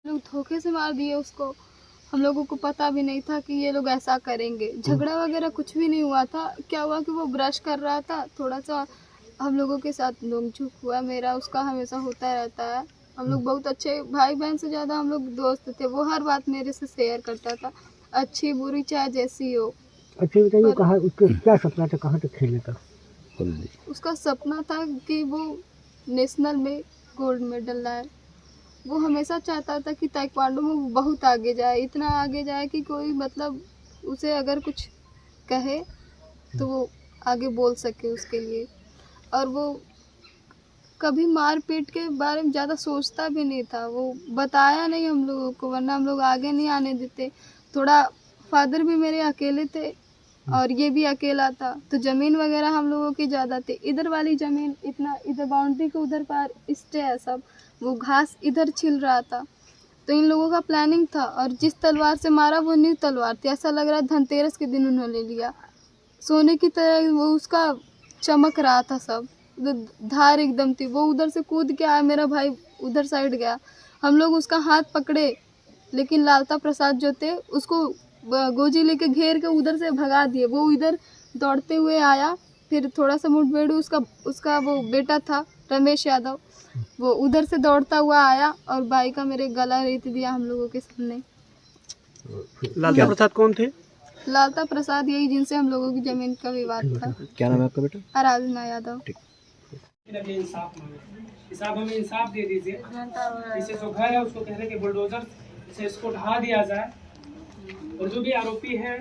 लोग धोखे से मार दिए उसको। हम लोगों को पता भी नहीं था कि ये लोग ऐसा करेंगे। झगड़ा वगैरह कुछ भी नहीं हुआ था। क्या हुआ कि वो ब्रश कर रहा था, थोड़ा सा हम लोगों के साथ नोक-झोंक हुआ। मेरा उसका हमेशा होता रहता है। हम लोग बहुत अच्छे भाई बहन से ज़्यादा हम लोग दोस्त थे। वो हर बात मेरे से शेयर करता था, अच्छी बुरी चाहे जैसी हो। अच्छा बताइए, पर कहाँ उसका क्या सपना था, कहाँ तक खेलने का? उसका सपना था कि वो नेशनल में गोल्ड मेडल लाए। वो हमेशा चाहता था कि ताइक्वांडो में वो बहुत आगे जाए, इतना आगे जाए कि कोई मतलब उसे अगर कुछ कहे तो वो आगे बोल सके उसके लिए। और वो कभी मार पीट के बारे में ज़्यादा सोचता भी नहीं था। वो बताया नहीं हम लोगों को, वरना हम लोग आगे नहीं आने देते। थोड़ा फादर भी मेरे अकेले थे और ये भी अकेला था, तो ज़मीन वगैरह हम लोगों की ज़्यादा थी। इधर वाली ज़मीन इतना, इधर बाउंड्री के उधर पार स्टे है सब, वो घास इधर छिल रहा था। तो इन लोगों का प्लानिंग था और जिस तलवार से मारा वो न्यू तलवार थी। ऐसा लग रहा धनतेरस के दिन उन्होंने लिया। सोने की तरह वो उसका चमक रहा था सब, धार एकदम थी। वो उधर से कूद के आया, मेरा भाई उधर साइड गया। हम लोग उसका हाथ पकड़े, लेकिन लालता प्रसाद जो थे उसको गोजी लेके घेर के उधर से भगा दिए। वो इधर दौड़ते हुए आया, फिर थोड़ा सा मुठभेड़ उसका वो बेटा था रमेश यादव, वो उधर से दौड़ता हुआ आया और बाई का मेरे गला रेत दिया हम लोगों के सामने। लालता प्रसाद कौन थे? लालता प्रसाद यही जिनसे हम लोगों की जमीन का विवाद था। क्या नाम है आपका बेटा? आराधना यादव। इंसाफ हमें इंसाफ दे दीजिए। इसे जो घर है उसको कह रहे कि बुलडोजर से इसको ढा दिया जाए और जो भी आरोपी है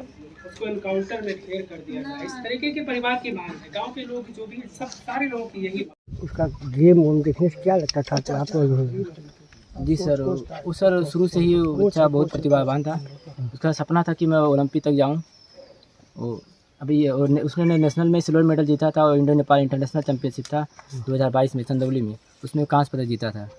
उसको एनकाउंटर में ढेर कर दिया जाए। इस तरीके के परिवार की मांग है, गांव के लोग जो भी सब सारे लोगों की यही। उसका गेम उन देखने से क्या लगता था कि आप? जी सर, वो सर शुरू से ही बच्चा बहुत प्रतिभावान था। उसका सपना था कि मैं ओलंपिक तक जाऊं। वो अभी उसने नेशनल में सिल्वर मेडल जीता था और इंडो नेपाल इंटरनेशनल चैंपियनशिप था 2022 में चंदौली में, उसमें कांस्य पदक जीता था।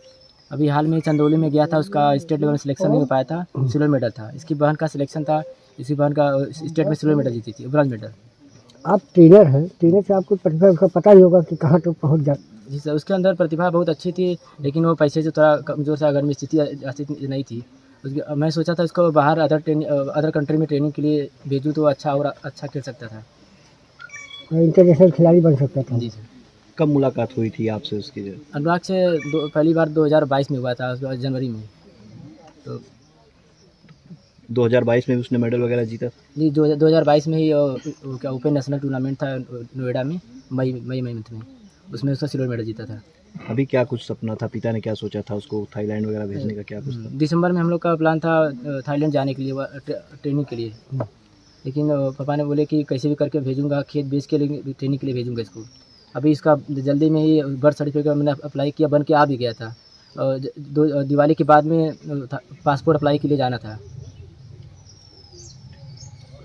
अभी हाल में चंदौली में गया था, उसका स्टेट लेवल में सिलेक्शन नहीं हो पाया था, सिल्वर मेडल था। इसकी बहन का सिलेक्शन था, इसकी बहन का स्टेट में सिल्वर मेडल जीती थी, ब्रॉन्ज मेडल। आप ट्रेनर हैं, ट्रेनर से आपको प्रतिभा उसका पता ही होगा कि कहाँ तक पहुँच जा। जी सर, उसके अंदर प्रतिभा बहुत अच्छी थी, लेकिन वो पैसे से थोड़ा कमज़ोर सा घर में स्थिति नहीं थी उसकी। मैं सोचा था उसको बाहर अदर कंट्री में ट्रेनिंग के लिए भेजूँ तो अच्छा और अच्छा खेल सकता था, इंटरनेशनल खिलाड़ी बन सकता था। जी सर। कब मुलाकात हुई थी आपसे उसकी? जो अनुराग से पहली बार 2022 में हुआ था, उसके बाद जनवरी में। तो 2022 में उसने मेडल वगैरह जीता? जी 2022 में ही क्या ओपन नेशनल टूर्नामेंट था नोएडा में, मई मंथ में, उसमें उसका सिल्वर मेडल जीता था। अभी क्या कुछ सपना था, पिता ने क्या सोचा था उसको थाईलैंड वगैरह भेजने का, क्या कुछ था? दिसंबर में हम लोग का प्लान था थाईलैंड जाने के लिए, ट्रेनिंग के लिए, लेकिन पापा ने बोले कि कैसे भी करके भेजूंगा, खेत बेच के लिए ट्रेनिंग के लिए भेजूंगा इसको। अभी इसका जल्दी में ही बर्थ सर्टिफिकेट मैंने अप्लाई किया, बन के आ भी गया था। दिवाली के बाद में पासपोर्ट अप्लाई के लिए जाना था।